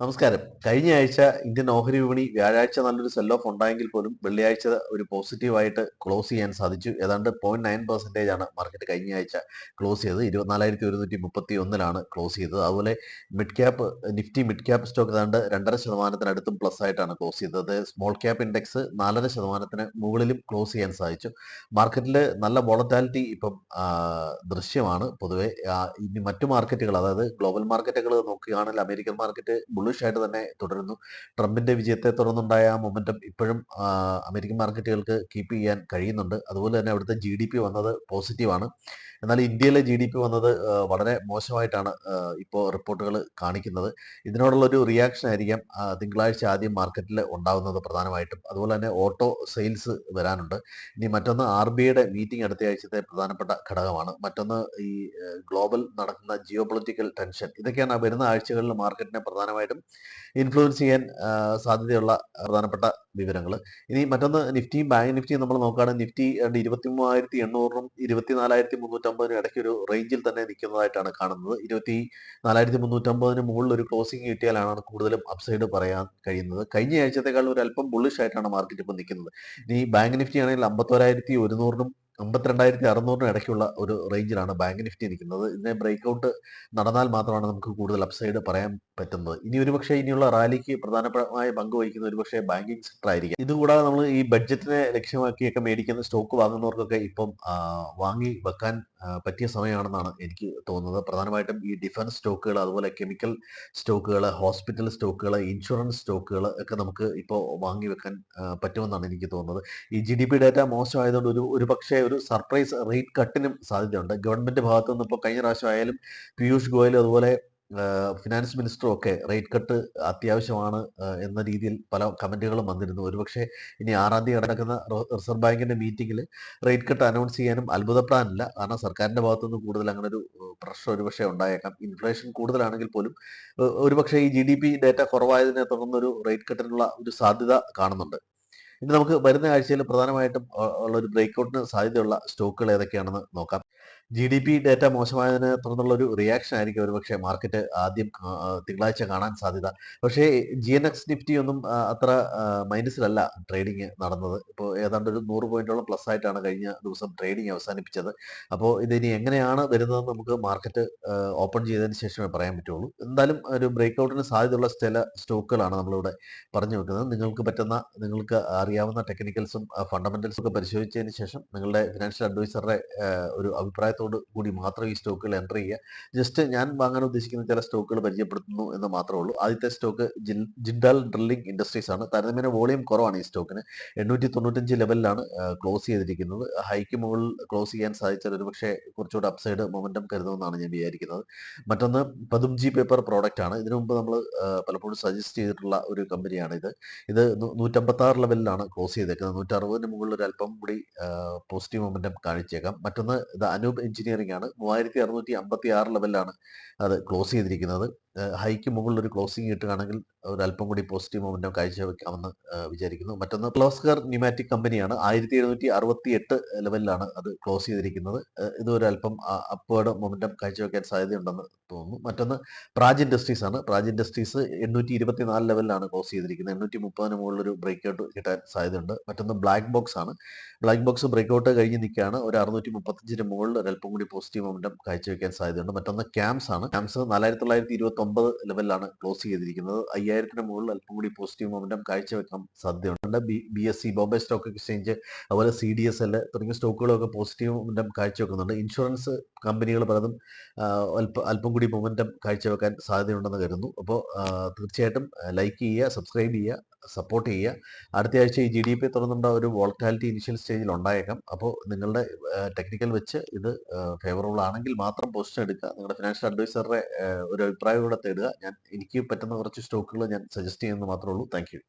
നമസ്കാരം. കഴിഞ്ഞ ആഴ്ച ഇന്ത്യൻ ഓഹരി വിപണി വ്യാഴാഴ്ച നല്ലൊരു സെൽ ഓഫ് ഉണ്ടായെങ്കിൽ പോലും വെള്ളിയാഴ്ച ഒരു പോസിറ്റീവായിട്ട് ക്ലോസ് ചെയ്യാൻ സാധിച്ചു. ഏതാണ്ട് 0.9% ആണ് മാർക്കറ്റ് കഴിഞ്ഞ ആഴ്ച ക്ലോസ് ചെയ്തത്. 24,131 ക്ലോസ് ചെയ്തത്. അതുപോലെ മിഡ് ക്യാപ്പ് സ്റ്റോക്ക് ഏതാണ്ട് 2.5% പ്ലസ് ആയിട്ടാണ് ക്ലോസ് ചെയ്തത്. സ്മോൾ ക്യാപ്പ് ഇൻഡെക്സ് 4% മുകളിലും ക്ലോസ് ചെയ്യാൻ സാധിച്ചു. മാർക്കറ്റിൽ നല്ല വോളറ്റാലിറ്റി ഇപ്പം ദൃശ്യമാണ് പൊതുവെ. ഇനി മറ്റു മാർക്കറ്റുകൾ, അതായത് ഗ്ലോബൽ മാർക്കറ്റുകൾ നോക്കുകയാണെങ്കിൽ അമേരിക്കൻ മാർക്കറ്റ് ബുള്ളിഷ് ആയിട്ട് തന്നെ തുടരുന്നു. ട്രംപിന്റെ വിജയത്തെ തുടർന്നുണ്ടായ ആ മൊമെന്റം ഇപ്പോഴും അമേരിക്കൻ മാർക്കറ്റുകൾക്ക് കീപ്പ് ചെയ്യാൻ കഴിയുന്നുണ്ട്. അതുപോലെ തന്നെ അവിടുത്തെ GDP വന്നത് പോസിറ്റീവാണ്. എന്നാൽ ഇന്ത്യയിലെ GDP വന്നത് വളരെ മോശമായിട്ടാണ് ഇപ്പോൾ റിപ്പോർട്ടുകൾ കാണിക്കുന്നത്. ഇതിനോടുള്ള ഒരു റിയാക്ഷൻ ആയിരിക്കാം തിങ്കളാഴ്ച ആദ്യം മാർക്കറ്റിൽ ഉണ്ടാകുന്നത് പ്രധാനമായിട്ടും. അതുപോലെ തന്നെ ഓട്ടോ സെയിൽസ് വരാനുണ്ട്. ഇനി മറ്റൊന്ന് RBIയുടെ മീറ്റിംഗ് അടുത്ത ആഴ്ചത്തെ പ്രധാനപ്പെട്ട ഘടകമാണ്. മറ്റൊന്ന് ഈ ഗ്ലോബൽ നടക്കുന്ന ജിയോ പൊളിറ്റിക്കൽ ടെൻഷൻ, ഇതൊക്കെയാണ് വരുന്ന ആഴ്ചകളിൽ മാർക്കറ്റിനെ പ്രധാനമായിട്ടും ഇൻഫ്ലുവൻസ് ചെയ്യാൻ സാധ്യതയുള്ള പ്രധാനപ്പെട്ട വിവരങ്ങൾ. ഇനി മറ്റൊന്ന് ബാങ്ക് നിഫ്റ്റിയും നമ്മൾ നോക്കുകയാണെങ്കിൽ നിഫ്റ്റി 23,800-നും 24,350-നും ഇടയ്ക്ക് ഒരു റേഞ്ചിൽ തന്നെ നിൽക്കുന്നതായിട്ടാണ് കാണുന്നത്. 24,350-ന് മുകളിൽ ഒരു ക്ലോസിംഗ് കിട്ടിയാലാണ് കൂടുതലും അപ്സൈഡ് പറയാൻ കഴിയുന്നത്. കഴിഞ്ഞ ആഴ്ചത്തെക്കാൾ ഒരു അല്പം ബുള്ളിഷ് ആയിട്ടാണ് മാർക്കറ്റ് ഇപ്പോൾ നിൽക്കുന്നത്. ഇനി ബാങ്ക് നിഫ്റ്റി ആണെങ്കിൽ 51,100-നും 52,600-നും ഇടയ്ക്കുള്ള ഒരു റേഞ്ചിലാണ് ബാങ്ക് നിഫ്റ്റി നിൽക്കുന്നത്. ഇതിനെ ബ്രേക്ക്ഔട്ട് നടന്നാൽ മാത്രമാണ് നമുക്ക് കൂടുതൽ അപ്സൈഡ് പറയാൻ പറ്റുന്നത്. ഇനിയുള്ള റാലിക്ക് പ്രധാനമായ പങ്ക് വഹിക്കുന്ന ഒരുപക്ഷെ ബാങ്കിങ് സെക്ടർ ആയിരിക്കും. ഇതുകൂടാതെ നമ്മൾ ഈ ബഡ്ജറ്റിനെ ലക്ഷ്യമാക്കിയൊക്കെ മേടിക്കുന്ന സ്റ്റോക്ക് വാങ്ങുന്നവർക്കൊക്കെ ഇപ്പം വാങ്ങി വെക്കാൻ പറ്റിയ സമയമാണെന്നാണ് എനിക്ക് തോന്നുന്നത്. പ്രധാനമായിട്ടും ഈ ഡിഫൻസ് സ്റ്റോക്കുകൾ, അതുപോലെ കെമിക്കൽ സ്റ്റോക്കുകൾ, ഹോസ്പിറ്റൽ സ്റ്റോക്കുകൾ, ഇൻഷുറൻസ് സ്റ്റോക്കുകൾ ഒക്കെ നമുക്ക് ഇപ്പോൾ വാങ്ങി വെക്കാൻ പറ്റുമെന്നാണ് എനിക്ക് തോന്നുന്നത്. ഈ GDP ഡാറ്റ മോശമായതുകൊണ്ട് ഒരു പക്ഷേ ഒരു സർപ്രൈസ് റേറ്റ് കട്ടിനും സാധ്യതയുണ്ട്. ഗവൺമെന്റ് ഭാഗത്തു നിന്ന് ഇപ്പോൾ കഴിഞ്ഞ പ്രാവശ്യം ആയാലും പീയൂഷ് ഗോയൽ അതുപോലെ ഫിനാൻസ് മിനിസ്റ്ററും ഒക്കെ റേറ്റ് കട്ട് അത്യാവശ്യമാണ് എന്ന രീതിയിൽ പല കമന്റുകളും വന്നിരുന്നു. ഒരുപക്ഷെ ഇനി 6-ാം തീയതി നടക്കുന്ന റിസർവ് ബാങ്കിന്റെ മീറ്റിംഗിൽ റേറ്റ് കട്ട് അനൗൺസ് ചെയ്യാനും അത്ഭുതപ്പെടാനില്ല. കാരണം സർക്കാരിന്റെ ഭാഗത്തുനിന്ന് കൂടുതൽ അങ്ങനെ ഒരു പ്രഷർ ഒരുപക്ഷെ ഉണ്ടായേക്കാം. ഇൻഫ്ലേഷൻ കൂടുതലാണെങ്കിൽ പോലും ഒരുപക്ഷെ ഈ GDP ഡാറ്റ കുറവായതിനെ തുടർന്നൊരു റേറ്റ് കട്ടിനുള്ള ഒരു സാധ്യത കാണുന്നുണ്ട്. ഇനി നമുക്ക് വരുന്ന ആഴ്ചയിൽ പ്രധാനമായിട്ടും ഉള്ള ഒരു ബ്രേക്ക്ഔട്ടിന് സാധ്യതയുള്ള സ്റ്റോക്കുകൾ ഏതൊക്കെയാണെന്ന് നോക്കാം. GDP ഡാറ്റ മോശമായതിനെ തുടർന്നുള്ള ഒരു റിയാക്ഷൻ ആയിരിക്കും ഒരുപക്ഷെ മാർക്കറ്റ് ആദ്യം തിങ്കളാഴ്ച കാണാൻ സാധ്യത. പക്ഷേ GNX നിഫ്റ്റി ഒന്നും അത്ര മൈനസിലല്ല ട്രേഡിംഗ് നടന്നത്. ഇപ്പോൾ ഏതാണ്ട് ഒരു 100 പോയിന്റോളം പ്ലസ് ആയിട്ടാണ് കഴിഞ്ഞ ദിവസം ട്രേഡിംഗ് അവസാനിപ്പിച്ചത്. അപ്പോൾ ഇതിനി എങ്ങനെയാണ് വരുന്നതെന്ന് നമുക്ക് മാർക്കറ്റ് ഓപ്പൺ ചെയ്തതിന് ശേഷമേ പറയാൻ പറ്റുള്ളൂ. എന്തായാലും ഒരു ബ്രേക്ക്ഔട്ടിന് സാധ്യതയുള്ള ചില സ്റ്റോക്കുകളാണ് നമ്മളിവിടെ പറഞ്ഞു വെക്കുന്നത്. നിങ്ങൾക്ക് അറിയാവുന്ന ടെക്നിക്കൽസും ഫണ്ടമെന്റൽസും ഒക്കെ പരിശോധിച്ചതിന് ശേഷം നിങ്ങളുടെ ഫിനാൻഷ്യൽ അഡ്വൈസറുടെ ഒരു അഭിപ്രായത്തോട് കൂടി മാത്രം ഈ സ്റ്റോക്കുകൾ എൻ്റർ ചെയ്യുക. ജസ്റ്റ് ഞാൻ വാങ്ങാൻ ഉദ്ദേശിക്കുന്ന ചില സ്റ്റോക്കുകൾ പരിചയപ്പെടുത്തുന്നു എന്ന് മാത്രമേ ഉള്ളൂ. ആദ്യത്തെ സ്റ്റോക്ക് ജിൻഡാൽ ഡ്രില്ലിംഗ് ഇൻഡസ്ട്രീസ് ആണ്. താരതമ്യേന വോളിയം കുറവാണ് ഈ സ്റ്റോക്കിന്. 895 ലെവലിലാണ് ക്ലോസ് ചെയ്തിരിക്കുന്നത്. ഹൈക്ക് മുകളിൽ ക്ലോസ് ചെയ്യാൻ സാധിച്ചാൽ ഒരുപക്ഷെ കുറച്ചുകൂടെ അപ്സൈഡ് മൊമെന്റം കരുതുമെന്നാണ് ഞാൻ വിചാരിക്കുന്നത്. മറ്റൊന്ന് പതുംജി പേപ്പർ പ്രോഡക്റ്റ് ആണ്. ഇതിനു മുമ്പ് നമ്മൾ പലപ്പോഴും സജസ്റ്റ് ചെയ്തിട്ടുള്ള ഒരു കമ്പനിയാണ് ഇത്. 156 ലെവലിലാണ് ക്ലോസ് ചെയ്തേക്കുന്നത്. 160-ന് മുകളിൽ ഒരു അല്പം കൂടി പോസിറ്റീവ് മൊമെന്റം കാണിച്ചേക്കാം. മറ്റൊന്ന് ഇത് അനൂപ് എഞ്ചിനീയറിംഗ് ആണ്. 3656 ലെവലിലാണ് അത് ക്ലോസ് ചെയ്തിരിക്കുന്നത്. ഹൈക്ക് മുകളിൽ ഒരു ക്ലോസിംഗ് കിട്ടുകയാണെങ്കിൽ ഒരു അല്പം കൂടി പോസിറ്റീവ് മൊമെന്റം കാഴ്ചവെക്കാമെന്ന് വിചാരിക്കുന്നു. മറ്റൊന്ന് ക്ലോസ്കർ ന്യൂമാറ്റിക് കമ്പനിയാണ്. 1768 ലെവലിലാണ് അത് ക്ലോസ് ചെയ്തിരിക്കുന്നത്. ഇത് ഒരു അല്പം അപ്വേർഡ് മൊമെന്റം കാഴ്ചവെക്കാൻ സാധ്യതയുണ്ടെന്ന് തോന്നുന്നു. മറ്റൊന്ന് പ്രാജ് ഇൻഡസ്ട്രീസ് ആണ്. പ്രാജ് ഇൻഡസ്ട്രീസ് 824 ലെവലിലാണ് ക്ലോസ് ചെയ്തിരിക്കുന്നത്. 830-ന് മുകളിൽ ഒരു ബ്രേക്ക് ഔട്ട് കിട്ടാൻ സാധ്യതയുണ്ട്. മറ്റൊന്ന് ബ്ലാക്ക് ബോക്സ് ആണ്. ബ്ലാക്ക് ബോക്സ് ബ്രേക്ക് ഔട്ട് കഴിഞ്ഞ് നിൽക്കുകയാണ്. ഒരു 635-ന് മുകളിൽ ഒരല്പം കൂടി പോസിറ്റീവ് മൊമെന്റം കാഴ്ചവെക്കാൻ സാധ്യതയുണ്ട്. മറ്റൊന്ന് ക്യാംസ് ആണ്. ക്യാംസ് 4929 ലെവലിലാണ് ക്ലോസ് ചെയ്തിരിക്കുന്നത്. 5000-ന് മുകളിൽ അല്പം കൂടി പോസിറ്റീവ് മൊമെന്റം കാഴ്ചവെക്കാൻ സാധ്യതയുണ്ട്. BSE ബോംബെ സ്റ്റോക്ക് എക്സ്ചേഞ്ച്, അതുപോലെ CDSL തുടങ്ങിയ സ്റ്റോക്കുകളൊക്കെ പോസിറ്റീവ് മൊമെന്റം കാഴ്ചവെക്കുന്നുണ്ട്. ഇൻഷുറൻസ് കമ്പനികൾ പലതും അല്പം കൂടി മൊമെന്റം കാഴ്ചവെക്കാൻ സാധ്യതയുണ്ടെന്ന് കരുതുന്നു. അപ്പോൾ തീർച്ചയായിട്ടും ലൈക്ക് ചെയ്യുക, സബ്സ്ക്രൈബ് ചെയ്യുക, സപ്പോർട്ട് ചെയ്യുക. അടുത്ത ആഴ്ച ഈ GDP തുറന്നുണ്ട ഒരു വോളറ്റാലിറ്റി ഇനിഷ്യൽ സ്റ്റേജിൽ ഉണ്ടായേക്കാം. അപ്പോൾ നിങ്ങളുടെ ടെക്നിക്കൽ വെച്ച് ഇത് ഫേവറബിൾ ആണെങ്കിൽ മാത്രം പൊസിഷൻ എടുക്കുക. നിങ്ങളുടെ ഫിനാൻഷ്യൽ അഡ്വൈസറുടെ ഒരു അഭിപ്രായം കൂടെ തേടുക. എനിക്ക് പറ്റുന്ന കുറച്ച് സ്റ്റോക്കുകൾ ഞാൻ സജസ്റ്റ് ചെയ്യുന്നത് മാത്രമേ ഉള്ളൂ. Thank you.